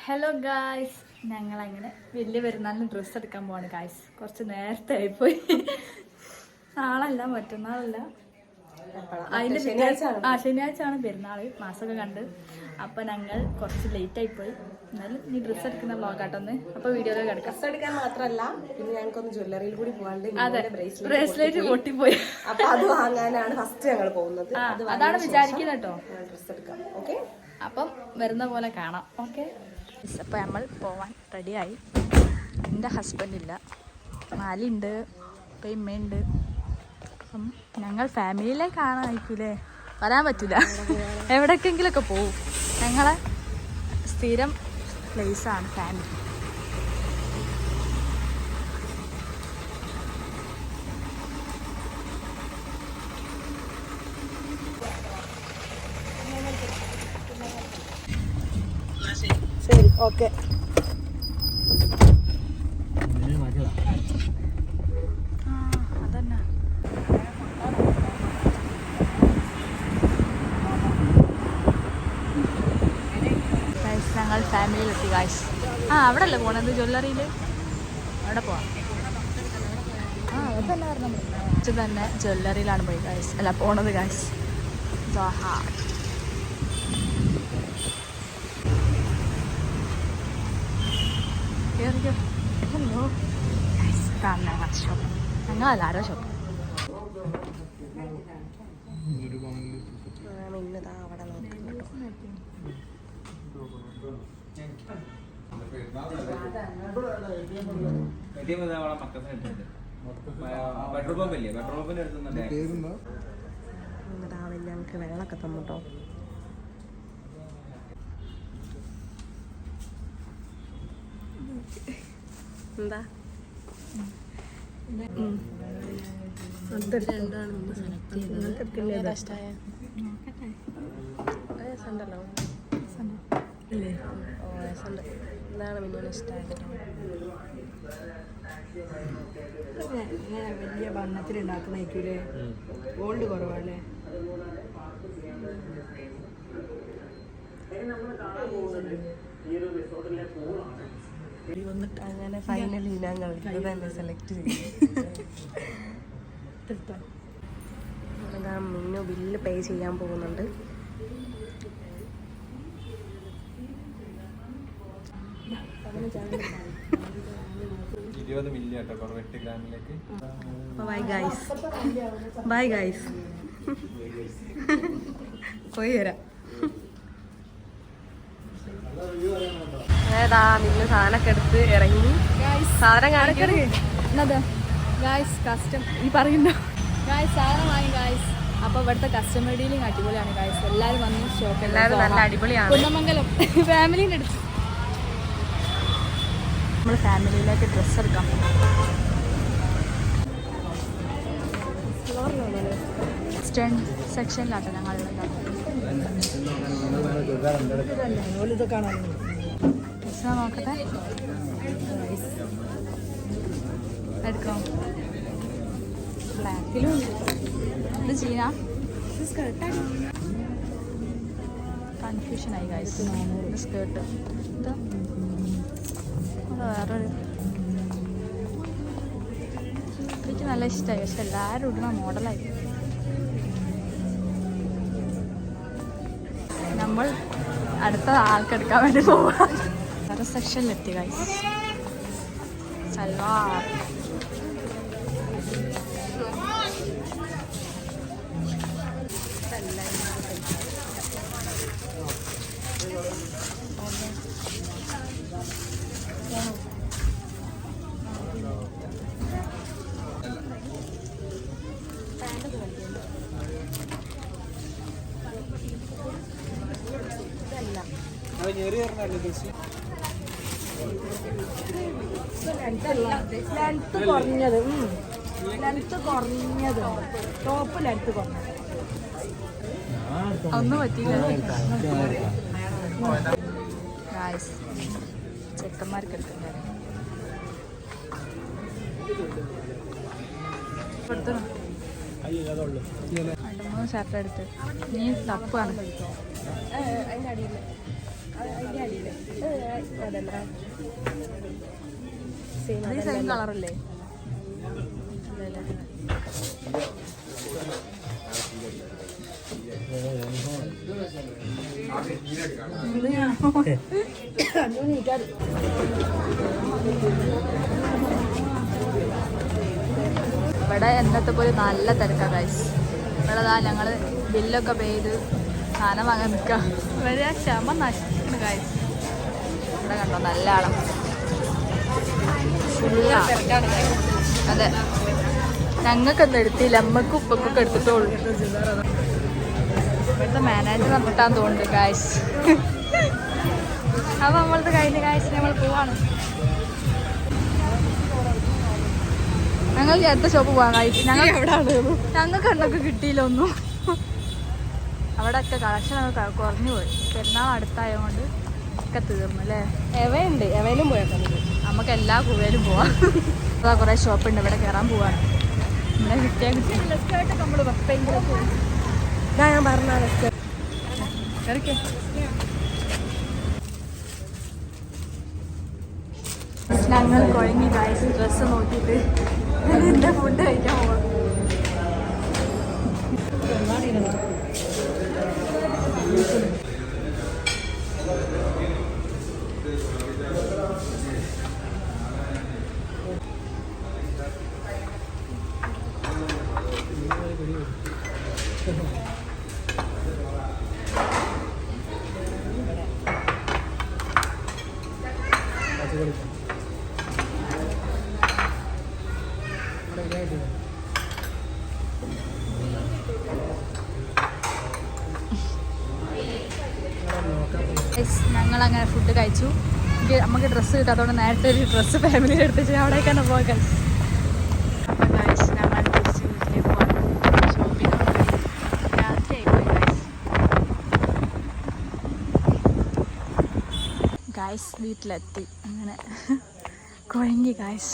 Hello guys, ഞങ്ങളങ്ങനെ വലിയ പെരുന്നാളിന് ഡ്രസ്സ് എടുക്കാൻ പോവാണ് ഗായ്സ്. കുറച്ച് നേരത്തെ ആയിപ്പോയി. നാളല്ല, മറ്റന്നാളല്ല, അതിൻ്റെ ശനിയാഴ്ച ആണ് പെരുന്നാൾ. മാസമൊക്കെ കണ്ട്. അപ്പം ഞങ്ങൾ കുറച്ച് ലേറ്റ് ആയിപ്പോയി. എന്നാലും നീ ഡ്രസ്സ് എടുക്കുന്ന വ്ളോഗാട്ടൊന്ന്. അപ്പോൾ വീഡിയോയിൽ കിടക്കാം. ഡ്രസ്സ് എടുക്കാൻ മാത്രമല്ല, പിന്നെ ഞങ്ങൾക്കൊന്ന് ജ്വല്ലറിയിൽ കൂടി പോകാണ്ട്. അതെ, ബ്രേസ്ലെറ്റ് പൊട്ടിപ്പോയി. അപ്പൊ അത് വാങ്ങാനാണ് ഫസ്റ്റ് ഞങ്ങൾ പോകുന്നത്. അതാണ് വിചാരിക്കുന്നത് കേട്ടോ. ഡ്രസ്സ് എടുക്കാം. ഓക്കെ, അപ്പം വരുന്ന പോലെ കാണാം. ഓക്കെ, അപ്പോൾ നമ്മൾ പോവാൻ റെഡിയായി. എൻ്റെ ഹസ്ബൻഡില്ല, മാലിയുണ്ട്, ഇപ്പം ഇമ്മയുണ്ട്. അപ്പം ഞങ്ങൾ ഫാമിലിയിലെ കാണാനായിരിക്കൂലേ, വരാൻ പറ്റില്ല. എവിടേക്കെങ്കിലുമൊക്കെ പോവും. ഞങ്ങളെ സ്ഥിരം പ്ലേസാണ് ഫാമിലി. ശരി, ഓക്കെ. അതന്നെ. ഞങ്ങൾ ഫാമിലിയിലെത്തി ഗായ്സ്. അവിടെ അല്ലേ പോണത്, ജ്വല്ലറിയിൽ. അവിടെ പോവാം. അവിടെ തന്നെ വരണം. തന്നെ ജ്വല്ലറിയിലാണ് പോയി ഗായ്സ്, അല്ല പോണത് ഗായ്സ്. ഹലോ കാണുന്ന ഷോപ്പ്, ഞങ്ങളെല്ലാവരും ഷോപ്പ്. ഇന്നതാ അവിടെ നോക്കുന്നുണ്ടോ. ഞങ്ങൾക്ക് വെള്ളമൊക്കെ തന്നിട്ടോ. എന്താ എന്താണ് മിന്നുവിന് ഇഷ്ടമായത്? വലിയ ബണ്ണത്തിൽ ഉണ്ടാക്കുന്നേക്കൂലേ, ഗോൾഡ് കുറവല്ലേ? അങ്ങനെ ഫൈനലി ഞങ്ങൾ ഇത് തന്നെ സെലക്ട് ചെയ്തു. മിന്നു ബില്ല് പേ ചെയ്യാൻ പോകുന്നുണ്ട്. ബൈ ഗൈസ്, ബൈ ഗൈസ്, പോയി വരാം. ഏതാ മിന്നു സാധനമൊക്കെ എടുത്ത് ഇറങ്ങി. സാധനം കാണിക്കണേ കസ്റ്റം ഈ പറയുന്നു ഗായ്സ്, സാധനം വാങ്ങി ഗായ്സ്. അപ്പോൾ ഇവിടുത്തെ കസ്റ്റമർ ഡീലിംഗ് അടിപൊളിയാണ് ഗായ്സ്. എല്ലാവരും വന്ന് ഷോപ്പ്, എല്ലാവരും നല്ല അടിപൊളിയാണ്. കുന്നമംഗലം ഫാമിലീൻ്റെ അടുത്ത്. നമ്മൾ ഫാമിലിയിലേക്ക് ഡ്രസ്സ് എടുക്കാം. വെസ്റ്റേൺ സെക്ഷനിലാട്ടോ ഞങ്ങളുള്ളത്. നോക്കട്ടെ, എടുക്കാം. ബ്ലാക്കിലും ഉണ്ട്. ഇത് ജീന, ഇത് സ്കേർട്ടാണ്. കൺഫ്യൂഷനായി ഗൈസ്. ഇത് സ്കേർട്ട്, ഇത് വേറൊരു. എനിക്ക് നല്ല ഇഷ്ടമായി, പക്ഷെ എല്ലാവരും ഇടുന്ന മോഡലായി. നമ്മൾ അടുത്ത ആൾക്കെടുക്കാൻ വേണ്ടി പോവാം. വേറെ സെക്ഷനിലെത്തി ഗൈസ്. സൽവാർ, ലെങ്ത് കുറഞ്ഞത്, ടോപ്പ് ലെങ്ത് കുറഞ്ഞത്. ഒന്നും പറ്റിയില്ല ഗായ്സ്. ചെക്കന്മാർക്ക് എടുക്കുന്നത് രണ്ട് മൂന്ന് ഷർട്ട് എടുത്ത്. നീ തപ്പാണ്. അതിൻ്റെ അടിയിൽ അതിൻ്റെ അടിയിൽ അതല്ല സെയിം കളറല്ലേ? ഇവിടെ എന്നത്തെ പോലെ നല്ല തിരക്കാ ഗൈസ്. ഇവിടെ ഞങ്ങള് ബില്ലൊക്കെ പേ ചെയ്ത് സാധനം വാങ്ങാൻ നിൽക്കാം. വരെ ക്ഷമ നശിക്കുന്നു ഗൈസ്. ഇവിടെ കണ്ടോ നല്ല ആളം. അതെ, ഞങ്ങൾക്കൊന്നും എടുത്തില്ല, അമ്മക്കും ഉപ്പക്കൊക്കെ എടുത്തിട്ടുള്ളൂ. ഇവിടുത്തെ മാനേജർ വന്നിട്ടാന്ന് തോന്നുന്നുണ്ട് ഗൈസ്. അപ്പൊ നമ്മളത് കഴിഞ്ഞ ഗൈസ് നമ്മൾ പോവാണ്. ഞങ്ങൾ അടുത്ത ഷോപ്പ് പോവാൻ ഗൈസ്. ഞങ്ങൾക്ക് എന്നൊക്കെ കിട്ടിയില്ല ഒന്നും. അവിടെ ഒക്കെ കളക്ഷനൊക്കെ കുറഞ്ഞു പോയി. പെരുന്നാൾ അടുത്തായതുകൊണ്ട് ഒക്കെ തീർന്നു അല്ലേ? എവയുണ്ട്, എവയിലും പോയേക്കാം നമുക്ക് എല്ലാ കുവയിലും പോവാം. അതാ കുറേ ഷോപ്പുണ്ട്, ഇവിടെ കയറാൻ പോവാണ്. ഇവിടെ കിട്ടിയാൽ കിട്ടിയായിട്ടൊക്കെ നമ്മൾ വെപ്പെങ്കിലും ഞാൻ പറഞ്ഞ കയറിക്കേ. ഞങ്ങൾ കുഴങ്ങി കായ്സ് ഡ്രസ്സ് നോക്കിയിട്ട് എൻ്റെ ഫുഡ് കഴിക്കാൻ പോവാം. ഞങ്ങളങ്ങനെ ഫുഡ് കഴിച്ചു. നമുക്ക് ഡ്രസ്സ് കിട്ടാത്തതുകൊണ്ട് നേരത്തെ ഒരു ഡ്രസ്സ് ഫാമിലിയിൽ എടുത്തിട്ട് അവിടേക്കാണ് പോകാൻ കഴിച്ചു. അപ്പം കഴിച്ച് ഞങ്ങൾ തിരിച്ച് വീട്ടിലേക്ക് പോകാൻ ഷോപ്പിംഗ് രാത്രിയായി പോയി ഗായ്സ്. വീട്ടിലെത്തി അങ്ങനെ കുഴങ്ങി ഗായ്സ്.